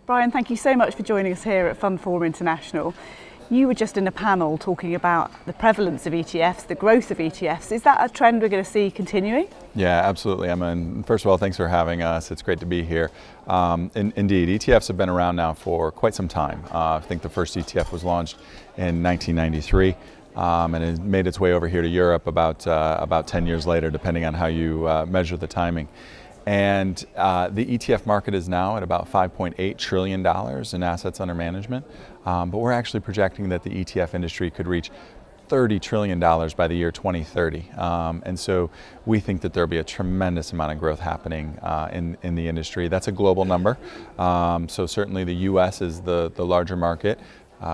Bryon, thank you so much for joining us here at FundForum International. You were just in a panel talking about the prevalence of ETFs, the growth of ETFs. Is that a trend we're going to see continuing? Yeah, absolutely, Emma. And first of all, thanks for having us. It's great to be here. Indeed, ETFs have been around now for quite some time. I think the first ETF was launched in 1993. And it made its way over here to Europe about 10 years later, depending on how you measure the timing. And the ETF market is now at about $5.8 trillion in assets under management. But we're actually projecting that the ETF industry could reach $30 trillion by the year 2030. And so we think that there'll be a tremendous amount of growth happening in the industry. That's a global number. So certainly the US is the larger market,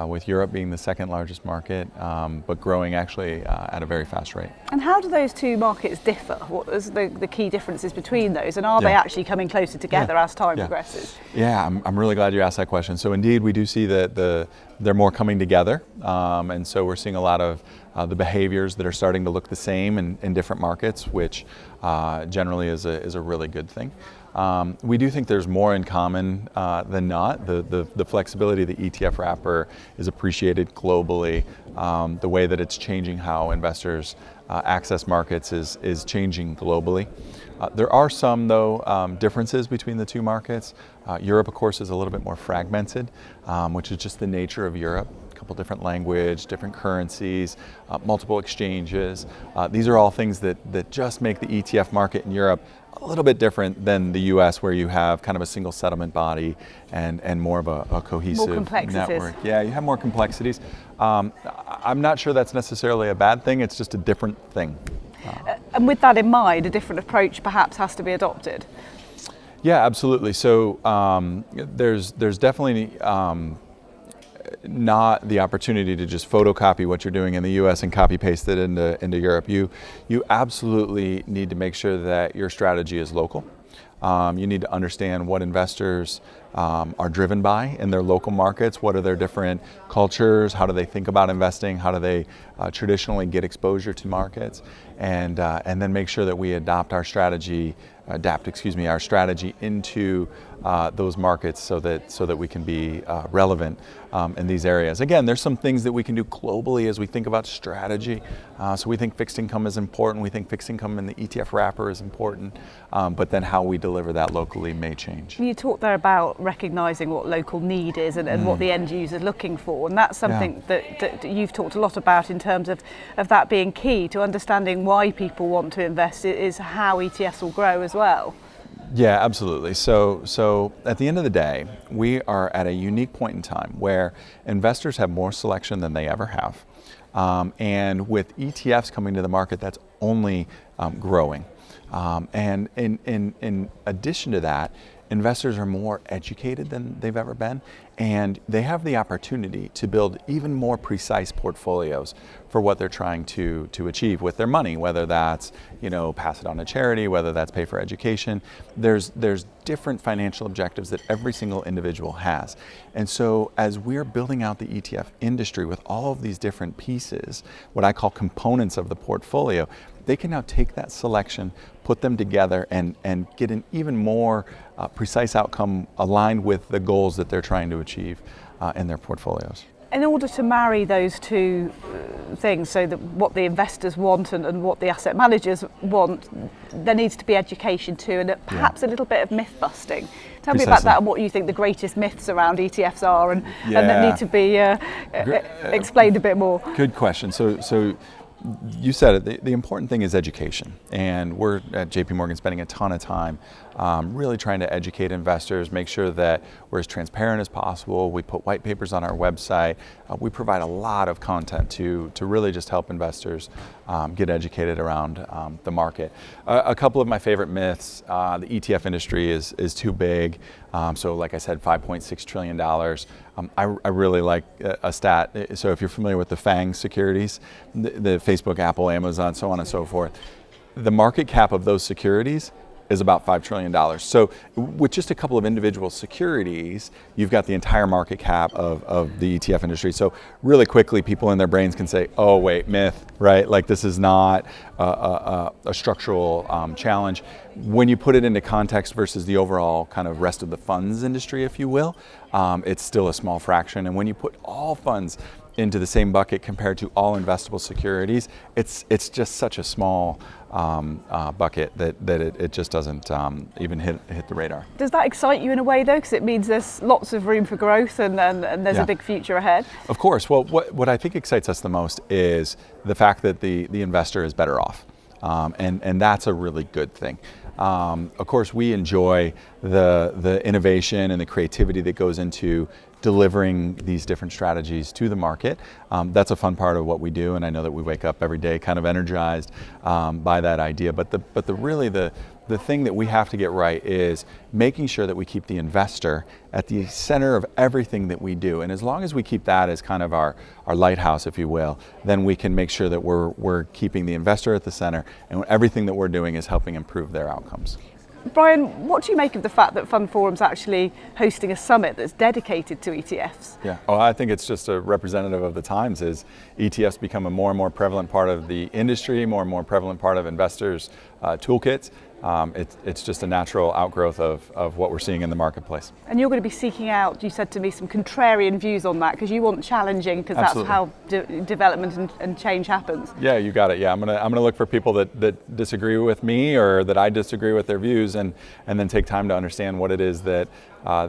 with Europe being the second largest market, but growing actually at a very fast rate. And how do those two markets differ? What is the key differences between those, and are they actually coming closer together as time progresses? Yeah, I'm really glad you asked that question. So indeed, we do see that they're more coming together, and so we're seeing a lot of the behaviors that are starting to look the same in different markets, which generally is a really good thing. We do think there's more in common than not. The flexibility of the ETF wrapper is appreciated globally. The way that it's changing how investors access markets is changing globally. There are some, though, differences between the two markets. Europe, of course, is a little bit more fragmented, which is just the nature of Europe. A couple different language, different currencies, multiple exchanges. These are all things that just make the ETF market in Europe a little bit different than the US, where you have kind of a single settlement body and more of a cohesive network. Yeah, you have more complexities. I'm not sure that's necessarily a bad thing, it's just a different thing. And with that in mind, a different approach perhaps has to be adopted? Yeah, absolutely. So there's definitely not the opportunity to just photocopy what you're doing in the US and copy paste it into Europe. You absolutely need to make sure that your strategy is local. You need to understand what investors are driven by in their local markets. What are their different cultures? How do they think about investing? How do they traditionally get exposure to markets? And then make sure that we adapt our strategy into those markets so that we can be relevant in these areas. Again, there's some things that we can do globally as we think about strategy. So we think fixed income is important. We think fixed income in the ETF wrapper is important. But then how we deliver that locally may change. You talked there about recognizing what local need is and what the end user is looking for. And that's something that you've talked a lot about in terms of that being key to understanding why people want to invest, is how ETFs will grow as well. Yeah, absolutely. So at the end of the day, we are at a unique point in time where investors have more selection than they ever have. And with ETFs coming to the market, that's only growing. And in addition to that, investors are more educated than they've ever been, and they have the opportunity to build even more precise portfolios for what they're trying to achieve with their money, whether that's, pass it on to charity, whether that's pay for education. There's different financial objectives that every single individual has. And so as we're building out the ETF industry with all of these different pieces, what I call components of the portfolio, they can now take that selection, put them together, and get an even more precise outcome aligned with the goals that they're trying to achieve in their portfolios. In order to marry those two things, so that what the investors want and what the asset managers want, there needs to be education too, and perhaps a little bit of myth busting. Tell me about that and what you think the greatest myths around ETFs are and that need to be explained a bit more. Good question. So you said it, the important thing is education, and we're at JP Morgan spending a ton of time really trying to educate investors, make sure that we're as transparent as possible. We put white papers on our website. We provide a lot of content to really just help investors get educated around the market. A couple of my favorite myths: the ETF industry is too big. So like I said, $5.6 trillion. I really like a stat. So if you're familiar with the FANG securities, the Facebook, Apple, Amazon, so on and so forth, the market cap of those securities is about $5 trillion. So with just a couple of individual securities, you've got the entire market cap of the ETF industry. So really quickly, people in their brains can say, oh wait, myth, right? Like this is not a structural challenge. When you put it into context versus the overall kind of rest of the funds industry, if you will, it's still a small fraction. And when you put all funds into the same bucket compared to all investable securities, it's just such a small bucket that it just doesn't even hit the radar. Does that excite you in a way though? Because it means there's lots of room for growth and there's a big future ahead. Of course. Well, what I think excites us the most is the fact that the investor is better off. And that's a really good thing. Of course, we enjoy the innovation and the creativity that goes into delivering these different strategies to the market. That's a fun part of what we do, and I know that we wake up every day kind of energized by that idea. But the thing that we have to get right is making sure that we keep the investor at the center of everything that we do. And as long as we keep that as kind of our lighthouse, if you will, then we can make sure that we're keeping the investor at the center, and everything that we're doing is helping improve their outcomes. Bryon, what do you make of the fact that FundForum's actually hosting a summit that's dedicated to ETFs? Yeah, well, I think it's just a representative of the times as ETFs become a more and more prevalent part of the industry, more and more prevalent part of investors' toolkits. It's just a natural outgrowth of what we're seeing in the marketplace. And you're going to be seeking out, you said to me, some contrarian views on that, because you want challenging, because that's how development and change happens. Yeah, you got it. Yeah, I'm gonna look for people that disagree with me or that I disagree with their views, and then take time to understand what it is that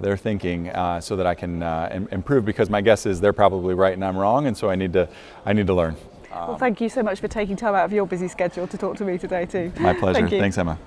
they're thinking, so that I can improve. Because my guess is they're probably right and I'm wrong, and so I need to learn. Well, thank you so much for taking time out of your busy schedule to talk to me today too. My pleasure. Thank you. Thanks, Emma.